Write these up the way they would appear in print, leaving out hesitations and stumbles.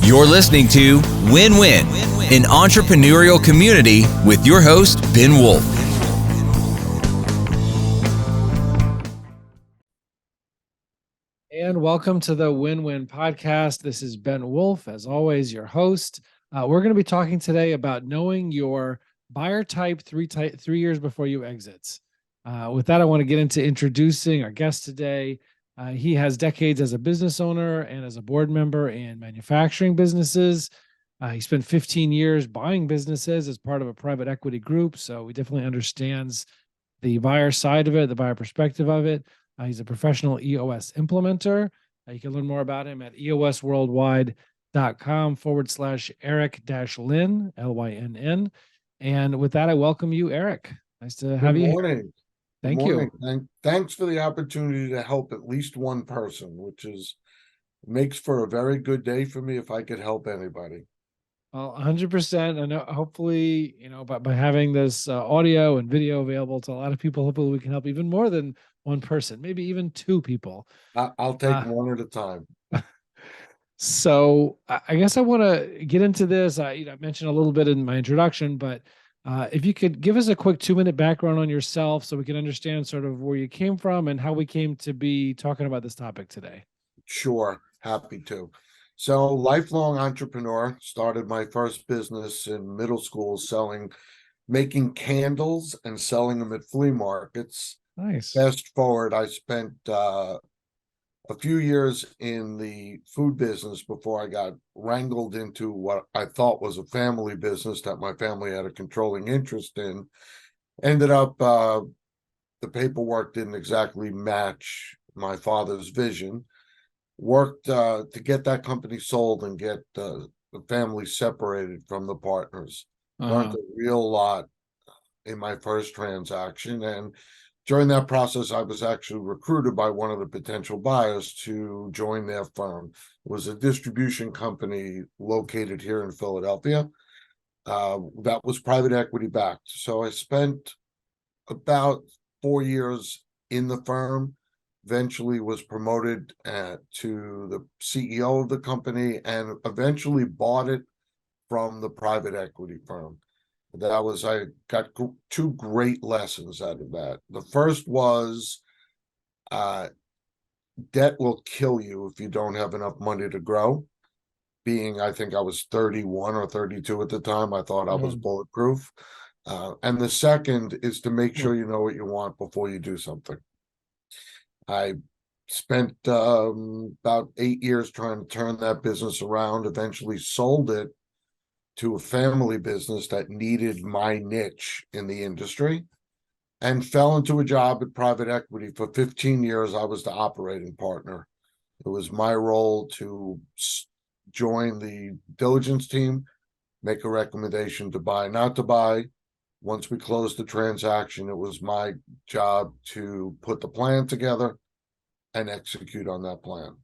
You're listening to Win-Win, an entrepreneurial community with your host, Ben Wolf. And welcome to the Win-Win podcast. This is Ben Wolf, as always, your host. We're going to be talking today about knowing your buyer type 3 years before you exit. With that, I want to get into introducing our guest today. He has decades as a business owner and as a board member in manufacturing businesses. He spent 15 years buying businesses as part of a private equity group, so he definitely understands the buyer side of it, the buyer perspective of it. He's a professional EOS implementer. You can learn more about him at eosworldwide.com/Eric-Lynn, Lynn. And with that, I welcome you, Eric. Nice to have you. Good morning. Thank you. you. Thanks for the opportunity to help at least one person, which makes for a very good day for me if I could help anybody. Well, 100%. I know. Hopefully, by having this audio and video available to a lot of people, hopefully we can help even more than one person, maybe even two people. I'll take one at a time. So I guess I want to get into this. I mentioned a little bit in my introduction, but if you could give us a quick 2-minute background on yourself so we can understand sort of where you came from and how we came to be talking about this topic today. Sure, happy to. So, lifelong entrepreneur, started my first business in middle school making candles and selling them at flea markets. Nice. Fast forward, I spent a few years in the food business before I got wrangled into what I thought was a family business that my family had a controlling interest in. Ended up, the paperwork didn't exactly match my father's vision. Worked to get that company sold and get the family separated from the partners. Learned a real lot in my first transaction, and during that process, I was actually recruited by one of the potential buyers to join their firm. It was a distribution company located here in Philadelphia that was private equity backed. So I spent about 4 years in the firm, eventually was promoted to the CEO of the company, and eventually bought it from the private equity firm. I got two great lessons out of that. The first was debt will kill you if you don't have enough money to grow. I think I was 31 or 32 at the time, I thought I was bulletproof. And the second is to make sure you know what you want before you do something. I spent about 8 years trying to turn that business around, eventually sold it to a family business that needed my niche in the industry, and fell into a job at private equity. For 15 years, I was the operating partner. It was my role to join the diligence team, make a recommendation to buy, not to buy. Once we closed the transaction, it was my job to put the plan together and execute on that plan.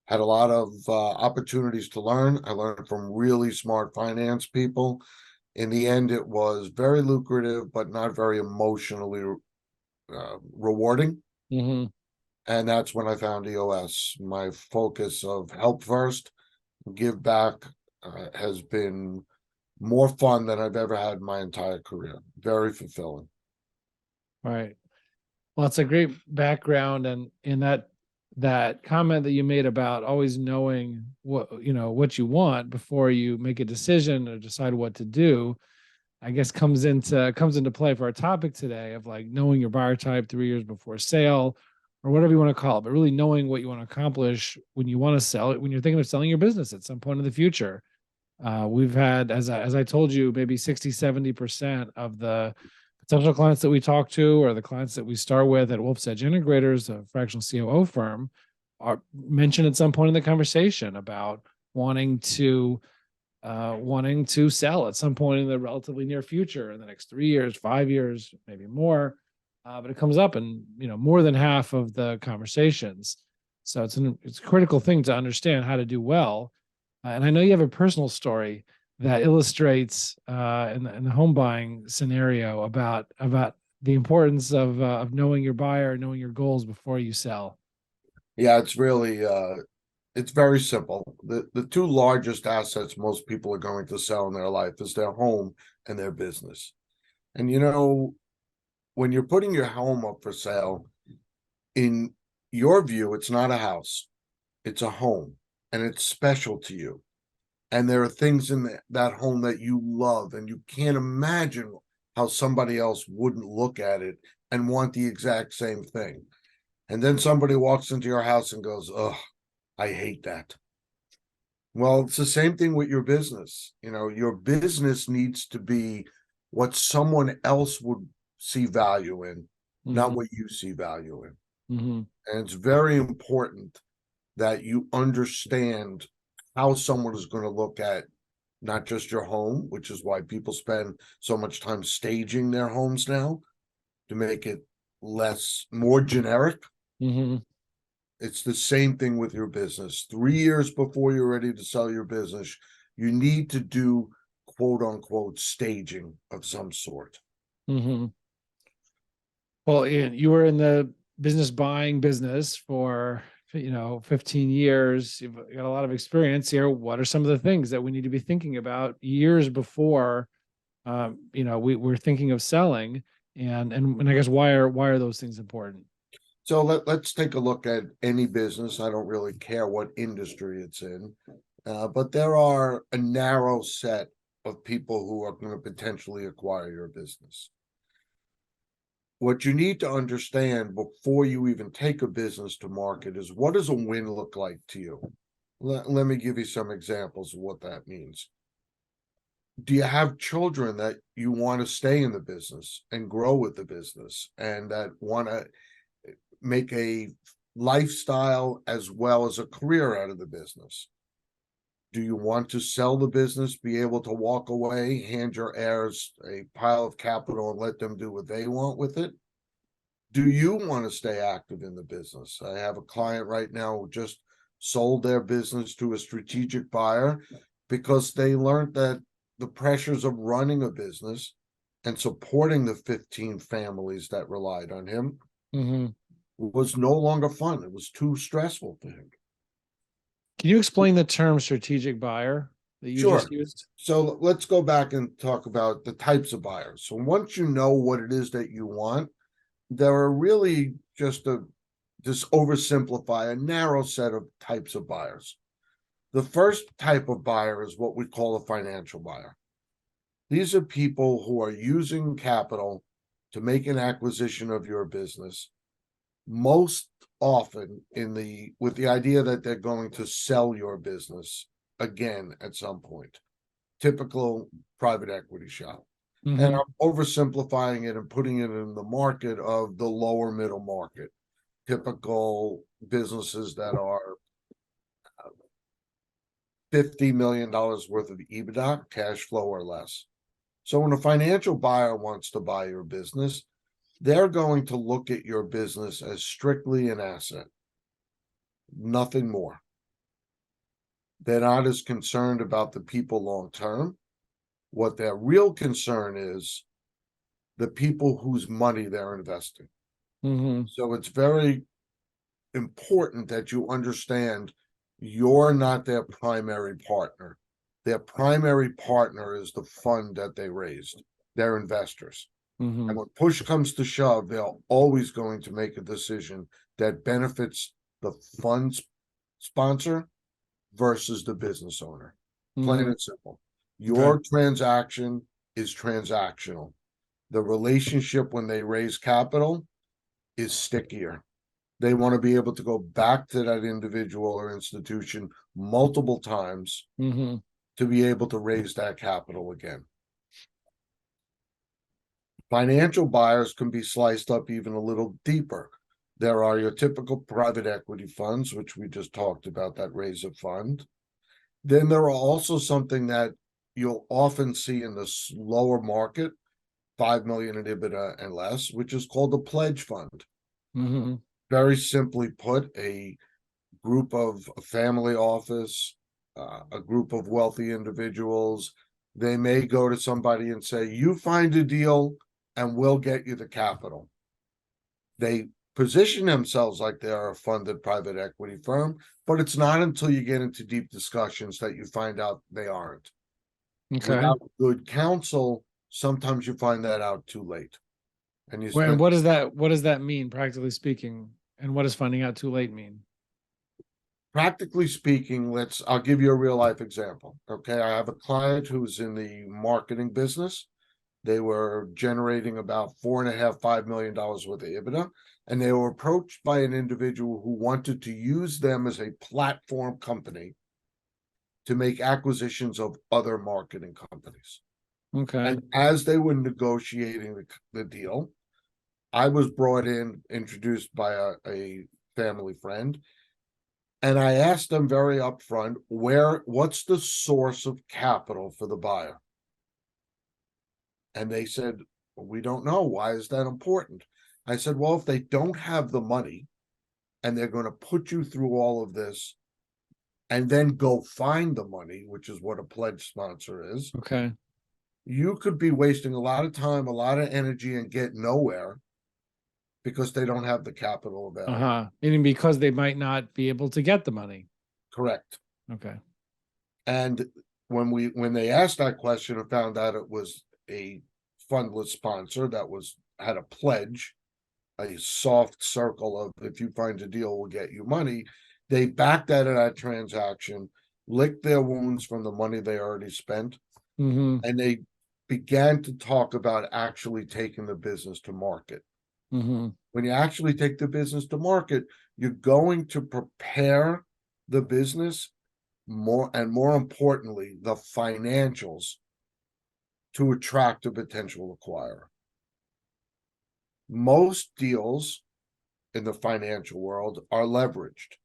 Had a lot of opportunities to learn. I learned from really smart finance people. In the end, it was very lucrative, but not very emotionally rewarding. And that's when I found EOS. My focus of help first, give back has been more fun than I've ever had in my entire career. Very fulfilling. Right. Well, it's a great background, and in that comment that you made about always knowing what you want before you make a decision or decide what to do, I guess comes into play for our topic today of like knowing your buyer type 3 years before sale, or whatever you want to call it, but really knowing what you want to accomplish when you want to sell it, when you're thinking of selling your business at some point in the future. We've had, as I told you, maybe 60-70% of the potential clients that we talk to, or the clients that we start with at Wolf's Edge Integrators, a fractional COO firm, are mentioned at some point in the conversation about wanting to sell at some point in the relatively near future, in the next 3 years, 5 years, maybe more. But it comes up in more than half of the conversations. So it's a critical thing to understand how to do well. And I know you have a personal story that illustrates in the home buying scenario about the importance of knowing your buyer, knowing your goals before you sell. Yeah, it's really It's very simple. The two largest assets most people are going to sell in their life is their home and their business. And when you're putting your home up for sale, in your view, it's not a house, it's a home, and it's special to you. And there are things in that home that you love, and you can't imagine how somebody else wouldn't look at it and want the exact same thing. And then somebody walks into your house and goes, "Oh, I hate that." Well, it's the same thing with your business. Your business needs to be what someone else would see value in, not what you see value in. Mm-hmm. And it's very important that you understand how someone is going to look at not just your home, which is why people spend so much time staging their homes now to make it more generic. Mm-hmm. It's the same thing with your business. 3 years before you're ready to sell your business, you need to do quote unquote staging of some sort. Mm-hmm. Well, Ian, you were in the business buying business for 15 years. You've got a lot of experience here. What are some of the things that we need to be thinking about years before we're thinking of selling? And I guess why are those things important? So let's take a look at any business. I don't really care what industry it's in, but there are a narrow set of people who are going to potentially acquire your business. What you need to understand before you even take a business to market is, what does a win look like to you? Let me give you some examples of what that means. Do you have children that you want to stay in the business and grow with the business and that want to make a lifestyle as well as a career out of the business? Do you want to sell the business, be able to walk away, hand your heirs a pile of capital and let them do what they want with it? Do you want to stay active in the business? I have a client right now who just sold their business to a strategic buyer because they learned that the pressures of running a business and supporting the 15 families that relied on him was no longer fun. It was too stressful for him. Can you explain the term strategic buyer that you just used? So let's go back and talk about the types of buyers. So once you know what it is that you want, there are really just oversimplify a narrow set of types of buyers. The first type of buyer is what we call a financial buyer. These are people who are using capital to make an acquisition of your business, most often with the idea that they're going to sell your business again at some point. Typical private equity shop. And I'm oversimplifying it and putting it in the market of the lower middle market. Typical businesses that are $50 million worth of EBITDA, cash flow or less. So when a financial buyer wants to buy your business, they're going to look at your business as strictly an asset, nothing more. They're not as concerned about the people long term. What their real concern is the people whose money they're investing. So it's very important that you understand you're not their primary partner. Their primary partner is the fund that they raised, their investors. And when push comes to shove, they're always going to make a decision that benefits the fund sponsor versus the business owner. Plain and simple. Your transaction is transactional. The relationship when they raise capital is stickier. They want to be able to go back to that individual or institution multiple times to be able to raise that capital again. Financial buyers can be sliced up even a little deeper. There are your typical private equity funds, which we just talked about, that raise a fund. Then there are also something that you'll often see in the lower market, 5 million in EBITDA and less, which is called a pledge fund. Very simply put, a group of a family office, a group of wealthy individuals, they may go to somebody and say, you find a deal and we'll get you the capital. They position themselves like they are a funded private equity firm, but it's not until you get into deep discussions that you find out they aren't. Okay. Without good counsel, sometimes you find that out too late. And you Well, and spend what does that mean, practically speaking? And what does finding out too late mean? practically speaking, I'll give you a real life example. Okay. I have a client who's in the marketing business. They were generating about $4.5, $5 million worth of EBITDA, and they were approached by an individual who wanted to use them as a platform company to make acquisitions of other marketing companies. Okay. And as they were negotiating the deal, I was brought in, introduced by a family friend, and I asked them very upfront, what's the source of capital for the buyer? And they said, we don't know. Why is that important? I said, well, if they don't have the money and they're going to put you through all of this and then go find the money, which is what a pledge sponsor is, Okay. you could be wasting a lot of time, a lot of energy, and get nowhere because they don't have the capital available. Uh-huh. Meaning because they might not be able to get the money. Correct. Okay. And when they asked that question and found out it was a fundless sponsor that had a pledge, a soft circle of if you find a deal, we'll get you money, they backed out of that transaction, licked their wounds from the money they already spent, Mm-hmm. and they began to talk about actually taking the business to market. Mm-hmm. When you actually take the business to market, you're going to prepare the business more importantly, the financials to attract a potential acquirer. Most deals in the financial world are leveraged,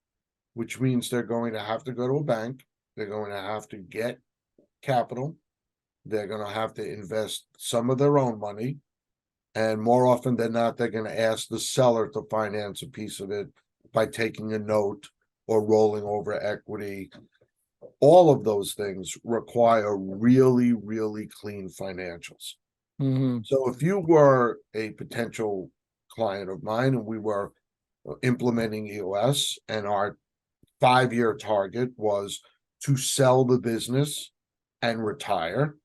which means they're going to have to go to a bank. They're going to have to get capital. They're going to have to invest some of their own money. And more often than not, they're going to ask the seller to finance a piece of it by taking a note or rolling over equity. All of those things require really, really clean financials. Mm-hmm. So if you were a potential client of mine and we were implementing EOS and our 5-year target was to sell the business and retire,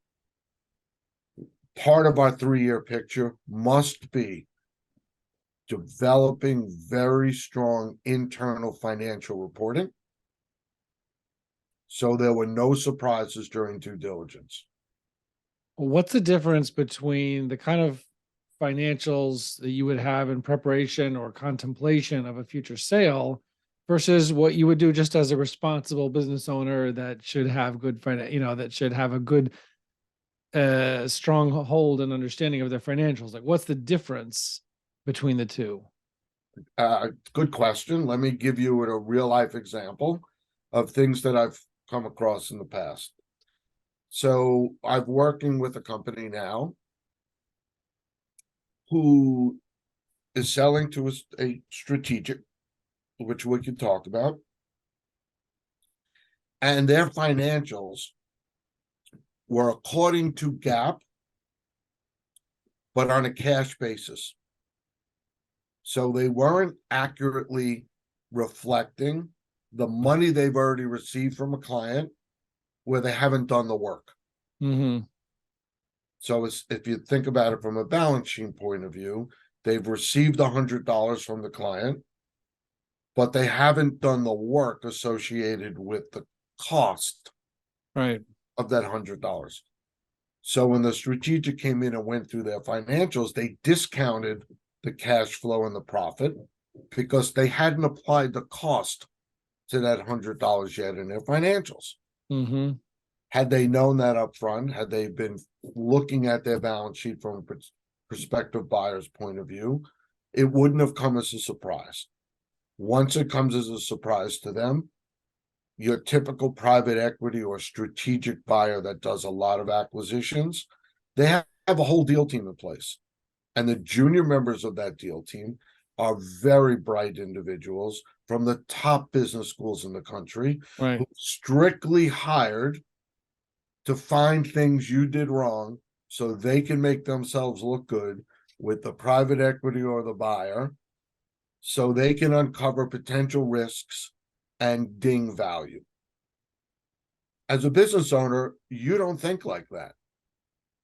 part of our 3-year picture must be developing very strong internal financial reporting so there were no surprises during due diligence. What's the difference between the kind of financials that you would have in preparation or contemplation of a future sale versus what you would do just as a responsible business owner that should have good that should have a good strong hold and understanding of their financials? Like, what's the difference between the two? Good question. Let me give you a real life example of things that I've come across in the past. So I'm working with a company now who is selling to a strategic, which we could talk about, and their financials were according to GAAP, but on a cash basis. So they weren't accurately reflecting the money they've already received from a client where they haven't done the work. Mm-hmm. So if you think about it from a balance sheet point of view, they've received $100 from the client, but they haven't done the work associated with the cost Right. of that $100. So when the strategic came in and went through their financials, they discounted the cash flow and the profit because they hadn't applied the cost to that $100 yet in their financials. Mm-hmm. Had they known that up front, had they been looking at their balance sheet from a prospective buyer's point of view, it wouldn't have come as a surprise. Once it comes as a surprise to them, your typical private equity or strategic buyer that does a lot of acquisitions, they have a whole deal team in place. And the junior members of that deal team are very bright individuals from the top business schools in the country, Right. who strictly hired to find things you did wrong so they can make themselves look good with the private equity or the buyer, so they can uncover potential risks and ding value. As a business owner, you don't think like that.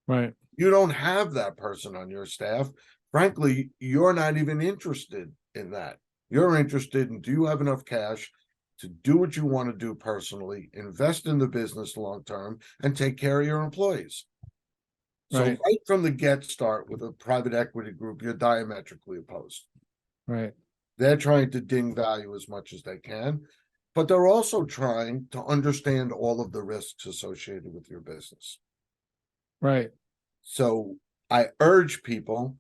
Right. You don't have that person on your staff. Frankly, you're not even interested in that. You're interested in, do you have enough cash to do what you want to do personally, invest in the business long term, and take care of your employees? So Right. right from the get start with a private equity group, you're diametrically opposed. Right. They're trying to ding value as much as they can, but they're also trying to understand all of the risks associated with your business. Right. So I urge people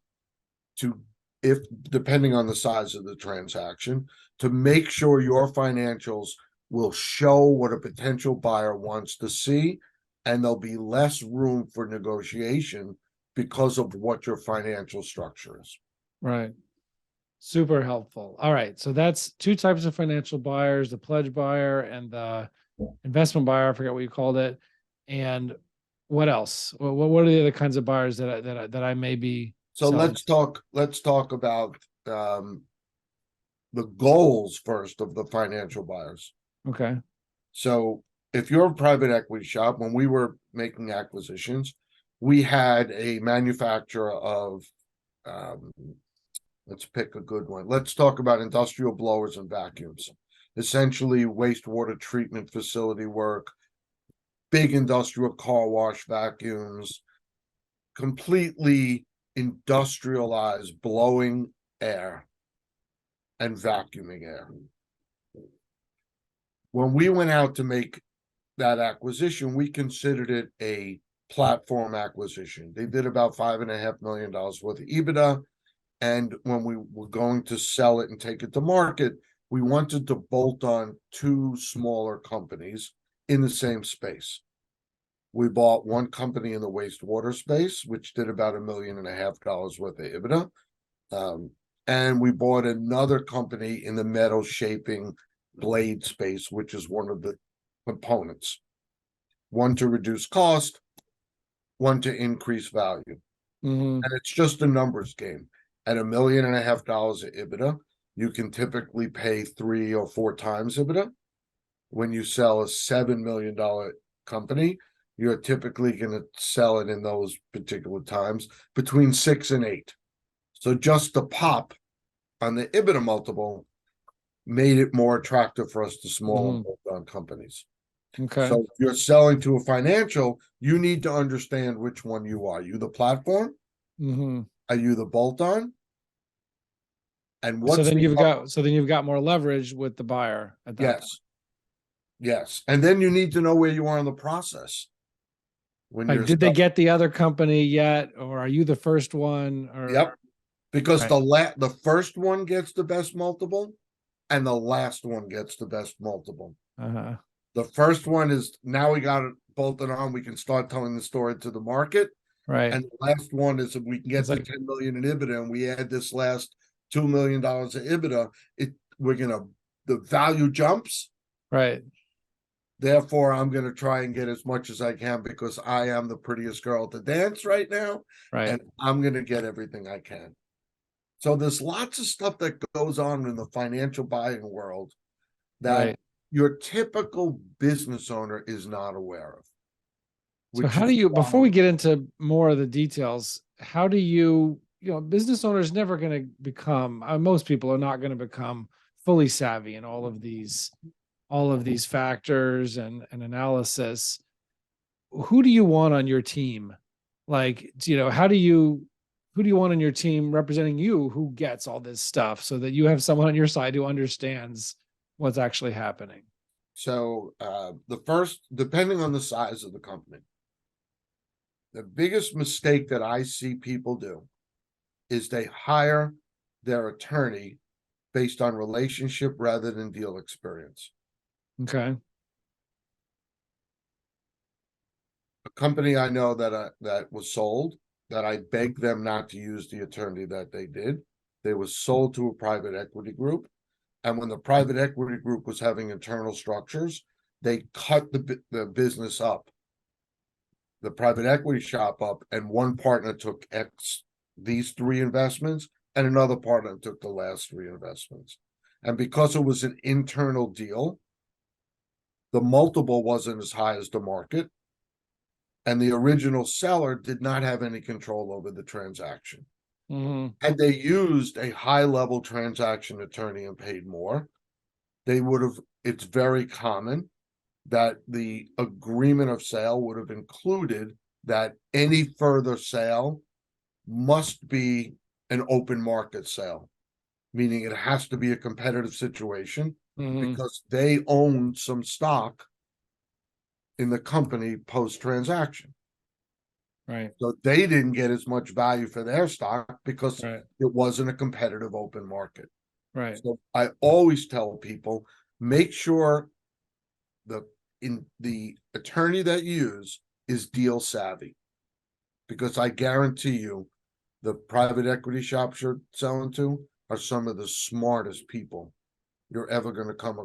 to, if depending on the size of the transaction, to make sure your financials will show what a potential buyer wants to see, and there'll be less room for negotiation because of what your financial structure is. Right. Super helpful. All right. So that's two types of financial buyers, the pledge buyer and the investment buyer. I forget what you called it. And what else? What are the other kinds of buyers that I may be So selling? let's talk about the goals first of the financial buyers. Okay. So if you're a private equity shop, when we were making acquisitions, we had a manufacturer of, let's pick a good one. Let's talk about industrial blowers and vacuums, essentially wastewater treatment facility work, big industrial car wash vacuums, completely industrialized blowing air and vacuuming air. When we went out to make that acquisition, we considered it a platform acquisition. They did about $5.5 million worth of EBITDA. And when we were going to sell it and take it to market, we wanted to bolt on two smaller companies in the same space. We bought one company in the wastewater space, which did about $1.5 million worth of EBITDA. And we bought another company in the metal shaping blade space, which is one of the components. One to reduce cost, one to increase value. Mm-hmm. And it's just a numbers game. At $1.5 million of EBITDA, you can typically pay 3 or 4 times EBITDA. When you sell a $7 million company, you're typically going to sell it in those particular times between 6 and 8. So just the pop on the EBITDA multiple made it more attractive for us to small and bolt-on companies. Okay. So if you're selling to a financial, you need to understand which one you are. Are you the platform? Mm-hmm. Are you the bolt-on? And what's so then you've got more leverage with the buyer at that point. Yes. And then you need to know where you are in the process. When Like, did they get the other company yet, or are you the first one? Or Yep. Because right. the first one gets the best multiple, and the last one gets the best multiple. Uh-huh. The first one is, now we got it bolted on, we can start telling the story to the market. Right. And the last one is, if we can get It's to like, 10 million in EBITDA and we add this last $2 million of EBITDA, the value jumps. right. Therefore, I'm going to try and get as much as I can because I am the prettiest girl at the dance right now. Right. And I'm going to get everything I can. So there's lots of stuff that goes on in the financial buying world that Right. your typical business owner is not aware of. So how do you, before we get into more of the details, how do you, business owners never going to become, most people are not going to become fully savvy in all of these factors and analysis. Who do you want on your team? Like, who do you want on your team representing you who gets all this stuff so that you have someone on your side who understands what's actually happening? So the first, depending on the size of the company, the biggest mistake that I see people do is they hire their attorney based on relationship rather than deal experience. Okay. A company I know that was sold, that I begged them not to use the attorney that they did. They was sold to a private equity group. And when the private equity group was having internal structures, they cut the business up, the private equity shop up, and one partner took these 3 investments, and another partner took the last 3 investments. And because it was an internal deal, the multiple wasn't as high as the market, and the original seller did not have any control over the transaction. Had they used a high-level transaction attorney and paid more, they would have, it's very common that the agreement of sale would have included that any further sale must be an open market sale, meaning it has to be a competitive situation because they own some stock in the company post-transaction. Right. So they didn't get as much value for their stock because Right. it wasn't a competitive open market. Right. So I always tell people, make sure the attorney that you use is deal savvy, because I guarantee you the private equity shops you're selling to are some of the smartest people you're ever going to come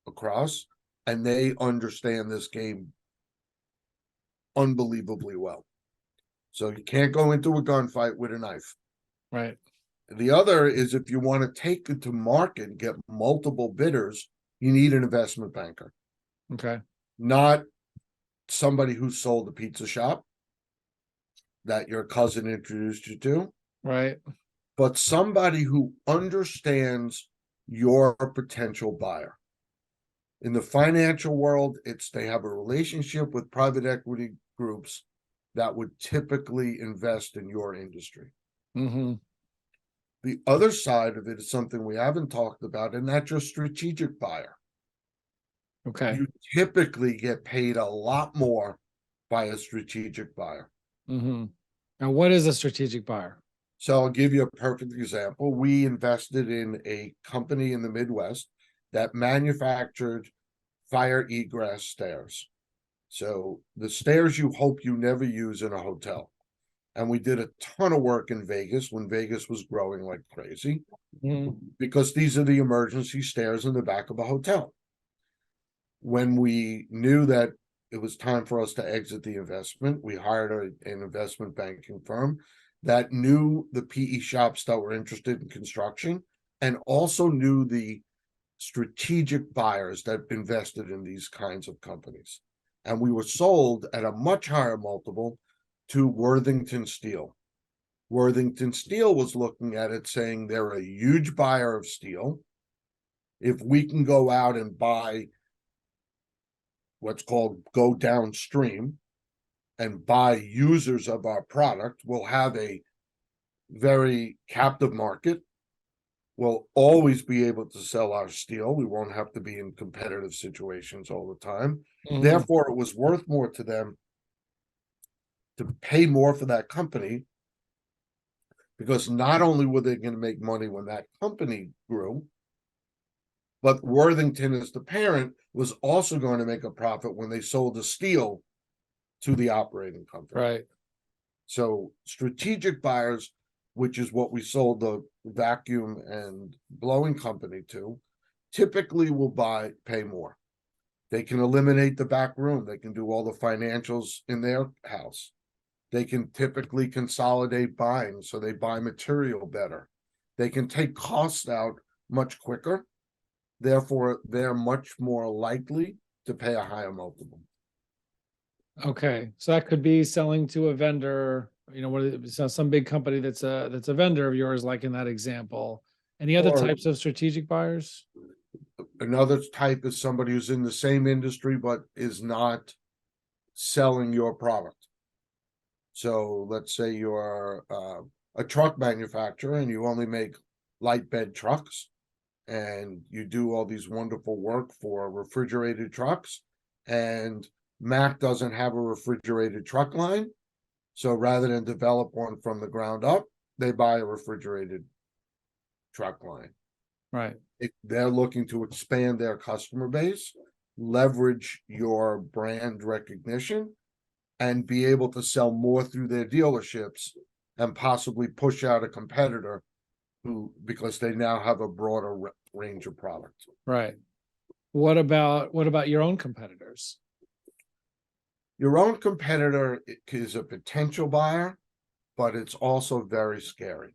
across, and they understand this game unbelievably well. So you can't go into a gunfight with a knife. Right. The other is, if you want to take it to market and get multiple bidders, you need an investment banker. Okay. Not somebody who sold a pizza shop that your cousin introduced you to, Right. but somebody who understands your potential buyer. In the financial world, it's they have a relationship with private equity groups that would typically invest in your industry. The other side of it is something we haven't talked about, and that's your strategic buyer. Okay. You typically get paid a lot more by a strategic buyer. Now, what is a strategic buyer? So I'll give you a perfect example. We invested in a company in the Midwest that manufactured fire egress stairs. So the stairs you hope you never use in a hotel. And we did a ton of work in Vegas when Vegas was growing like crazy, because these are the emergency stairs in the back of a hotel. When we knew that it was time for us to exit the investment, we hired an investment banking firm that knew the PE shops that were interested in construction and also knew the strategic buyers that invested in these kinds of companies. And we were sold at a much higher multiple to Worthington Steel. Worthington Steel was looking at it saying they're a huge buyer of steel. If we can go out and buy what's called go downstream and buy users of our product, we'll have a very captive market. We'll always be able to sell our steel. We won't have to be in competitive situations all the time. Therefore, it was worth more to them to pay more for that company, because not only were they going to make money when that company grew, but Worthington, as the parent, was also going to make a profit when they sold the steel to the operating company. Right. So strategic buyers, which is what we sold the vacuum and blowing company to, typically will pay more. They can eliminate the back room. They can do all the financials in their house. They can typically consolidate buying, so they buy material better. They can take costs out much quicker. Therefore, they're much more likely to pay a higher multiple. Okay. So that could be selling to a vendor, some big company that's a vendor of yours, like in that example. Any other Or types of strategic buyers? another type is somebody who's in the same industry but is not selling your product. So let's say you're a truck manufacturer and you only make light bed trucks, and you do all these wonderful work for refrigerated trucks, and Mac doesn't have a refrigerated truck line. So rather than develop one from the ground up, they buy a refrigerated truck line. Right. They're looking to expand their customer base, leverage your brand recognition, and be able to sell more through their dealerships and possibly push out a competitor because they now have a broader range of products. Right. What about your own competitors? Your own competitor is a potential buyer, but it's also very scary,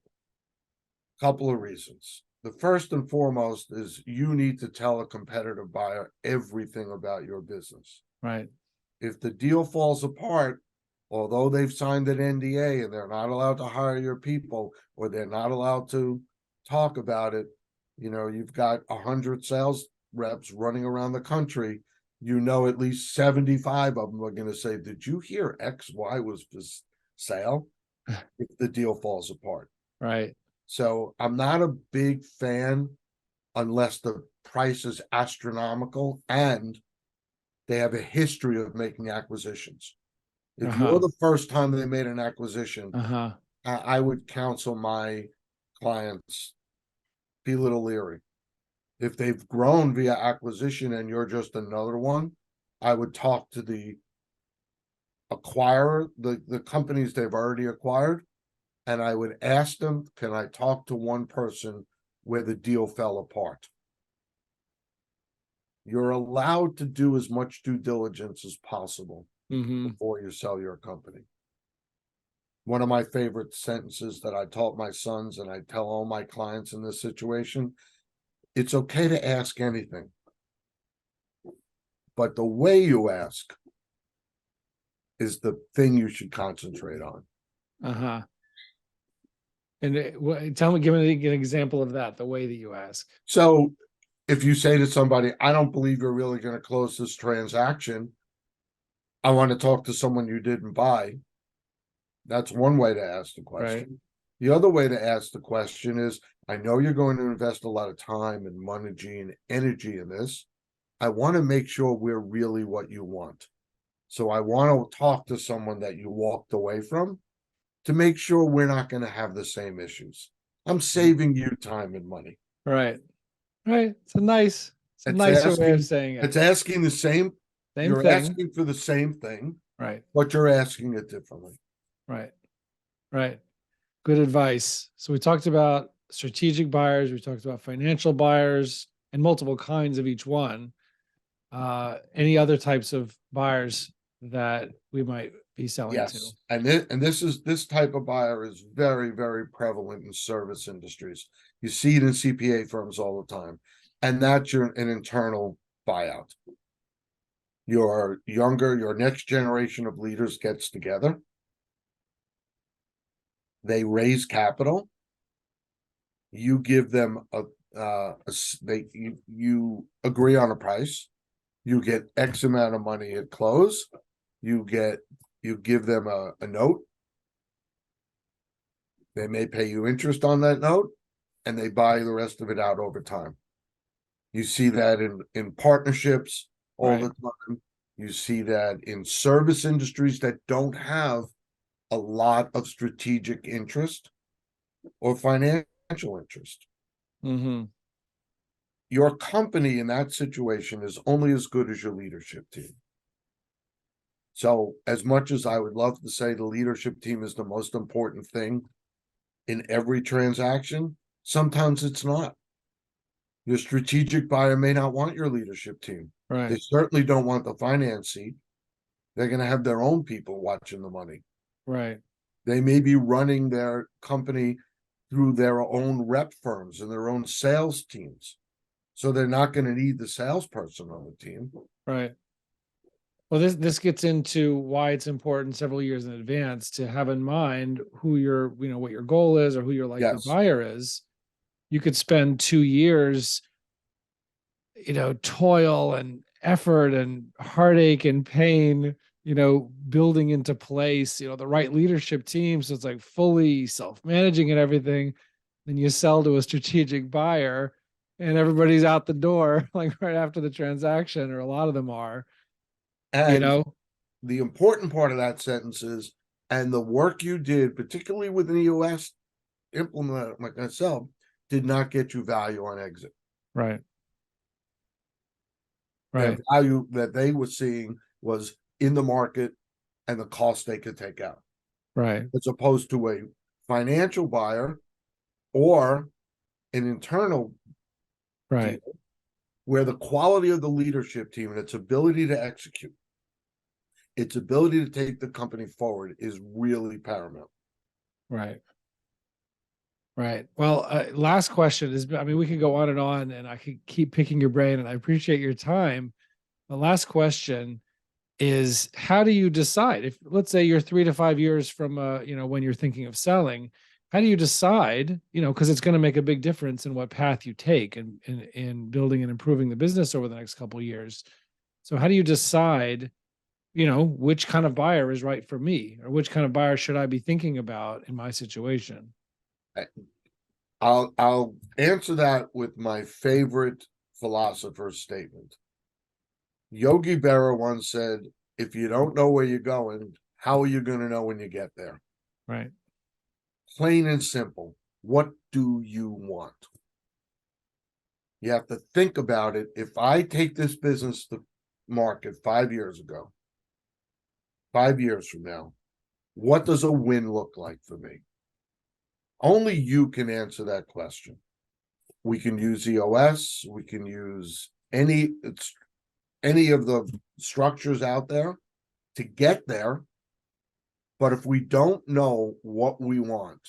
Couple of reasons. The first and foremost is you need to tell a competitive buyer everything about your business. Right. If the deal falls apart, although they've signed an NDA and they're not allowed to hire your people, or they're not allowed to talk about it, you've got 100 sales reps running around the country. At least 75 of them are going to say, "Did you hear XY was for sale?" If the deal falls apart. Right. So I'm not a big fan unless the price is astronomical and they have a history of making acquisitions. If you're the first time they made an acquisition, I would counsel my clients, be a little leery. If they've grown via acquisition and you're just another one, I would talk to the acquirer, the companies they've already acquired, and I would ask them, can I talk to one person where the deal fell apart? You're allowed to do as much due diligence as possible before you sell your company. One of my favorite sentences that I taught my sons, and I tell all my clients in this situation, it's okay to ask anything, but the way you ask is the thing you should concentrate on. And give me an example of that, the way that you ask. So if you say to somebody, I don't believe you're really going to close this transaction, I want to talk to someone you didn't buy. That's one way to ask the question. Right. The other way to ask the question is, I know you're going to invest a lot of time and money and energy in this. I want to make sure we're really what you want. So I want to talk to someone that you walked away from to make sure we're not going to have the same issues. I'm saving you time and money. Right. Right. It's a nicer way of saying it. It's asking the same you're thing. Asking for the same thing. Right. But you're asking it differently. Right. Right. Good advice. So we talked about strategic buyers, we talked about financial buyers, and multiple kinds of each one. Any other types of buyers that we might be selling to? And this type of buyer is very, very prevalent in service industries. You see it in CPA firms all the time, and that's an internal buyout. Your next generation of leaders gets together. They raise capital. You give them you agree on a price. You get X amount of money at close. You give them a note. They may pay you interest on that note, and they buy the rest of it out over time. You see that in partnerships all the time. You see that in service industries that don't have a lot of strategic interest or financial interest. Your company in that situation is only as good as your leadership team. So as much as I would love to say the leadership team is the most important thing in every transaction, sometimes it's not. Your strategic buyer may not want your leadership team. Right. They certainly don't want the finance seat. They're going to have their own people watching the money. Right. They may be running their company through their own rep firms and their own sales teams. So they're not going to need the salesperson on the team. Right. Well, this gets into why it's important several years in advance to have in mind who what your goal is or who your likely buyer is. You could spend 2 years, toil and effort and heartache and pain, building into place, the right leadership team. So it's like fully self-managing and everything. Then you sell to a strategic buyer and everybody's out the door, like right after the transaction, or a lot of them are. And the important part of that sentence is, and the work you did, particularly within the US, implement like myself, did not get you value on exit. Right. The value that they were seeing was in the market and the cost they could take out. Right. As opposed to a financial buyer or an internal deal, where the quality of the leadership team and its ability to execute, its ability to take the company forward is really paramount. Right. Right. Well, last question is, I mean, we could go on and I could keep picking your brain, and I appreciate your time. The last question is, how do you decide if, let's say, you're 3 to 5 years from, when you're thinking of selling, how do you decide, because it's going to make a big difference in what path you take in building and improving the business over the next couple of years. So how do you decide, which kind of buyer is right for me, or which kind of buyer should I be thinking about in my situation? I'll answer that with my favorite philosopher's statement. Yogi Berra once said, if you don't know where you're going, how are you going to know when you get there? Right. Plain and simple. What do you want? You have to think about it. If I take this business to market 5 years ago, 5 years from now, what does a win look like for me? Only you can answer that question. We can use EOS. We can use any of the structures out there to get there. But if we don't know what we want,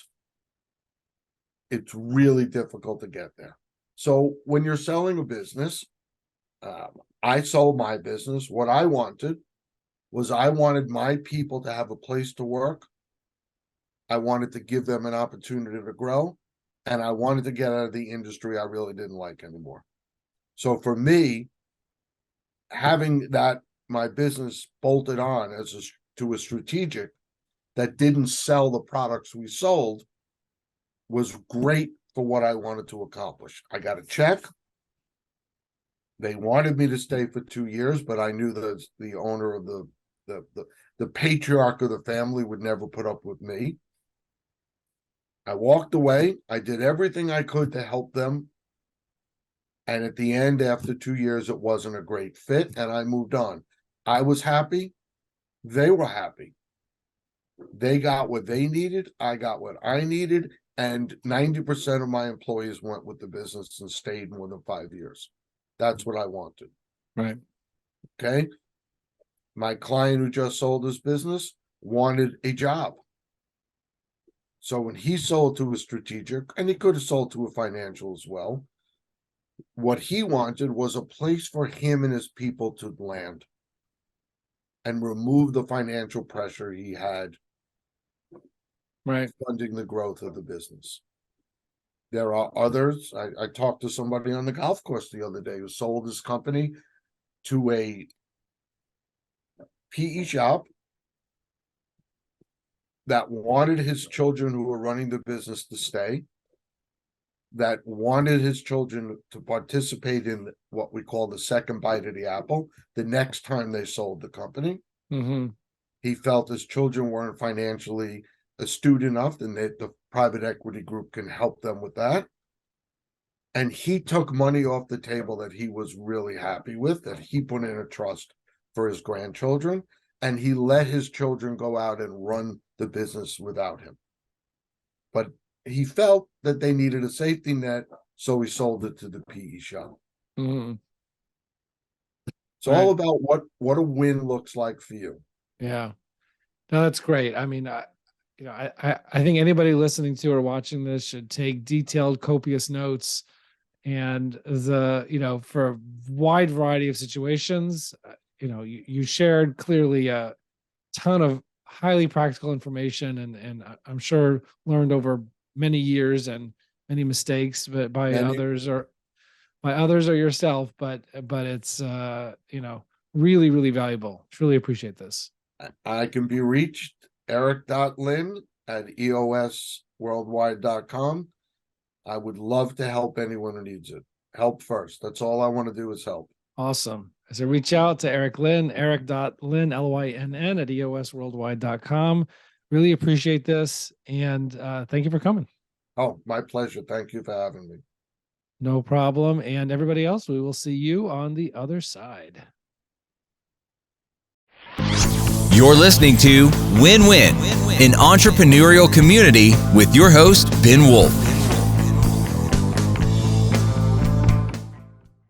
it's really difficult to get there. So when you're selling a business, I sold my business. What I wanted was I wanted my people to have a place to work. I wanted to give them an opportunity to grow, and I wanted to get out of the industry I really didn't like anymore. So for me, having my business bolted on to a strategic that didn't sell the products we sold was great for what I wanted to accomplish. I got a check. They wanted me to stay for 2 years, but I knew that the owner of the patriarch of the family would never put up with me. I walked away. I did everything I could to help them. And at the end, after 2 years, it wasn't a great fit, and I moved on. I was happy. They were happy. They got what they needed. I got what I needed. And 90% of my employees went with the business and stayed more than 5 years. That's what I wanted. Right. Okay. My client who just sold his business wanted a job. So when he sold to a strategic, and he could have sold to a financial as well, what he wanted was a place for him and his people to land and remove the financial pressure he had, right, funding the growth of the business. There are others. I talked to somebody on the golf course the other day who sold his company to a PE shop that wanted his children who were running the business to stay, that wanted his children to participate in what we call the second bite of the apple the next time they sold the company. Mm-hmm. He felt his children weren't financially astute enough, and that the private equity group can help them with that. And he took money off the table that he was really happy with, that he put in a trust for his grandchildren, and he let his children go out and run the business without him. But he felt that they needed a safety net, so he sold it to the PE shop. Mm-hmm. It's all about what a win looks like for you. Yeah, no, that's great. I mean, I think anybody listening to or watching this should take detailed, copious notes, and for a wide variety of situations. You shared clearly a ton of highly practical information, and I'm sure learned over many years and many mistakes, but by others or yourself. But it's really, really valuable. Truly appreciate this. I can be reached eric.lynn@eosworldwide.com. I would love to help anyone who needs it. Help first. That's all I want to do is help. Awesome. So reach out to Eric Lynn, eric.lynn, Lynn @eosworldwide.com. Really appreciate this. And thank you for coming. Oh, my pleasure. Thank you for having me. No problem. And everybody else, we will see you on the other side. You're listening to Win-Win, an entrepreneurial community with your host, Ben Wolf.